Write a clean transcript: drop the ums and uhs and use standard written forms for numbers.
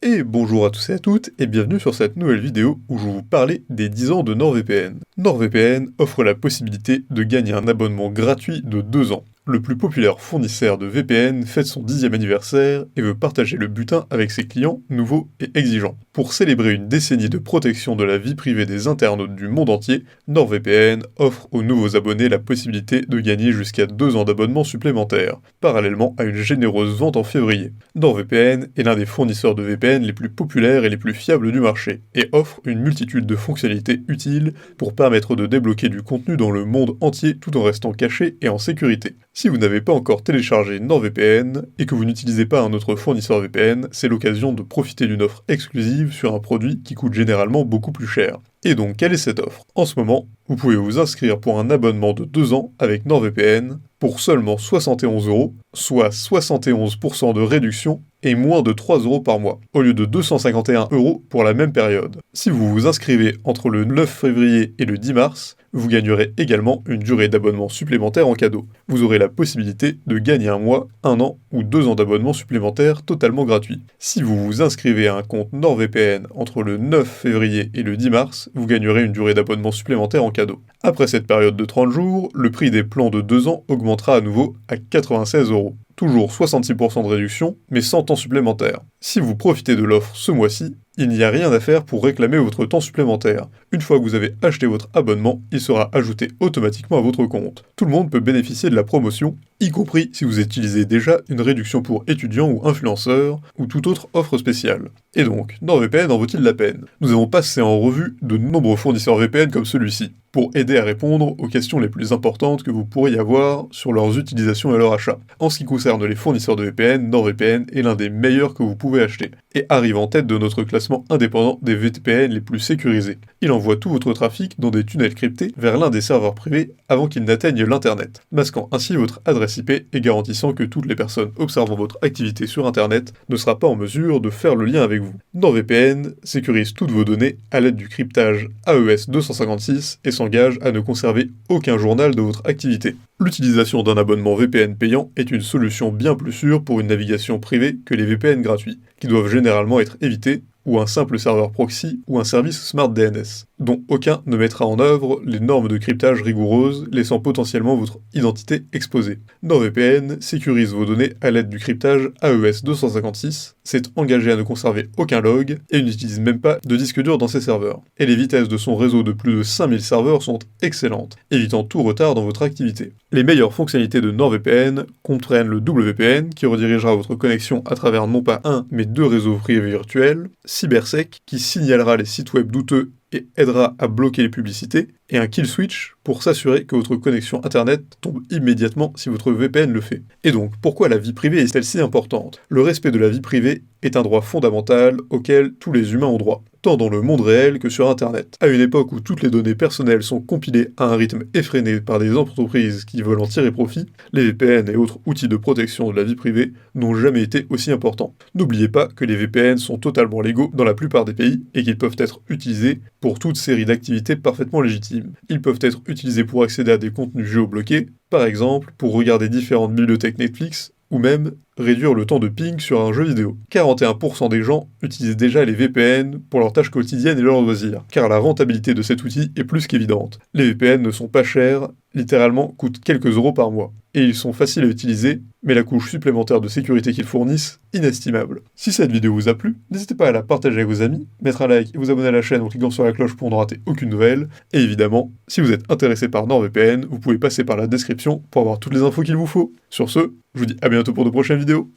Et bonjour à tous et à toutes, et bienvenue sur cette nouvelle vidéo où je vais vous parler des 10 ans de NordVPN. NordVPN offre la possibilité de gagner un abonnement gratuit de 2 ans. Le plus populaire fournisseur de VPN fête son 10e anniversaire et veut partager le butin avec ses clients nouveaux et exigeants. Pour célébrer une décennie de protection de la vie privée des internautes du monde entier, NordVPN offre aux nouveaux abonnés la possibilité de gagner jusqu'à 2 ans d'abonnement supplémentaire, parallèlement à une généreuse vente en février. NordVPN est l'un des fournisseurs de VPN les plus populaires et les plus fiables du marché, et offre une multitude de fonctionnalités utiles pour permettre de débloquer du contenu dans le monde entier tout en restant caché et en sécurité. Si vous n'avez pas encore téléchargé NordVPN et que vous n'utilisez pas un autre fournisseur VPN, c'est l'occasion de profiter d'une offre exclusive sur un produit qui coûte généralement beaucoup plus cher. Et donc, quelle est cette offre? En ce moment, vous pouvez vous inscrire pour un abonnement de 2 ans avec NordVPN pour seulement 71 €, soit 71% de réduction et moins de 3 € par mois, au lieu de 251 € pour la même période. Si vous vous inscrivez entre le 9 février et le 10 mars, vous gagnerez également une durée d'abonnement supplémentaire en cadeau. Vous aurez la possibilité de gagner un mois, 1 an ou 2 ans d'abonnement supplémentaire totalement gratuit. Si vous vous inscrivez à un compte NordVPN entre le 9 février et le 10 mars, vous gagnerez une durée d'abonnement supplémentaire en cadeau. Après cette période de 30 jours, le prix des plans de 2 ans augmentera à nouveau à 96 €. Toujours 66% de réduction, mais sans temps supplémentaire. Si vous profitez de l'offre ce mois-ci, il n'y a rien à faire pour réclamer votre temps supplémentaire. Une fois que vous avez acheté votre abonnement, il sera ajouté automatiquement à votre compte. Tout le monde peut bénéficier de la promotion, y compris si vous utilisez déjà une réduction pour étudiants ou influenceurs, ou toute autre offre spéciale. Et donc, NordVPN en vaut-il la peine? Nous avons passé en revue de nombreux fournisseurs VPN comme celui-ci, pour aider à répondre aux questions les plus importantes que vous pourriez avoir sur leurs utilisations et leur achat. En ce qui concerne les fournisseurs de VPN, NordVPN est l'un des meilleurs que vous pouvez acheter, et arrive en tête de notre classement indépendant des VPN les plus sécurisés. Il envoie tout votre trafic dans des tunnels cryptés vers l'un des serveurs privés avant qu'il n'atteigne l'internet, masquant ainsi votre adresse IP et garantissant que toutes les personnes observant votre activité sur internet ne sera pas en mesure de faire le lien avec vous. NordVPN sécurise toutes vos données à l'aide du cryptage AES 256 et s'engage à ne conserver aucun journal de votre activité. L'utilisation d'un abonnement VPN payant est une solution bien plus sûre pour une navigation privée que les VPN gratuits, qui doivent généralement être évités, ou un simple serveur proxy ou un service Smart DNS, dont aucun ne mettra en œuvre les normes de cryptage rigoureuses, laissant potentiellement votre identité exposée. NordVPN sécurise vos données à l'aide du cryptage AES 256, s'est engagé à ne conserver aucun log et n'utilise même pas de disque dur dans ses serveurs. Et les vitesses de son réseau de plus de 5000 serveurs sont excellentes, évitant tout retard dans votre activité. Les meilleures fonctionnalités de NordVPN comprennent le WPN qui redirigera votre connexion à travers non pas un mais 2 réseaux privés virtuels, CyberSec qui signalera les sites web douteux et aidera à bloquer les publicités, et un kill switch pour s'assurer que votre connexion internet tombe immédiatement si votre VPN le fait. Et donc, pourquoi la vie privée est-elle si importante? Le respect de la vie privée est un droit fondamental auquel tous les humains ont droit, tant dans le monde réel que sur internet. À une époque où toutes les données personnelles sont compilées à un rythme effréné par des entreprises qui veulent en tirer profit, les VPN et autres outils de protection de la vie privée n'ont jamais été aussi importants. N'oubliez pas que les VPN sont totalement légaux dans la plupart des pays et qu'ils peuvent être utilisés pour toute série d'activités parfaitement légitimes. Ils peuvent être utilisés pour accéder à des contenus géobloqués, par exemple pour regarder différentes bibliothèques Netflix, ou même réduire le temps de ping sur un jeu vidéo. 41% des gens utilisent déjà les VPN pour leurs tâches quotidiennes et leurs loisirs, car la rentabilité de cet outil est plus qu'évidente. Les VPN ne sont pas chers, littéralement coûtent quelques euros par mois, et ils sont faciles à utiliser, mais la couche supplémentaire de sécurité qu'ils fournissent, inestimable. Si cette vidéo vous a plu, n'hésitez pas à la partager avec vos amis, mettre un like et vous abonner à la chaîne en cliquant sur la cloche pour ne rater aucune nouvelle, et évidemment, si vous êtes intéressé par NordVPN, vous pouvez passer par la description pour avoir toutes les infos qu'il vous faut. Sur ce, je vous dis à bientôt pour de prochaines vidéos.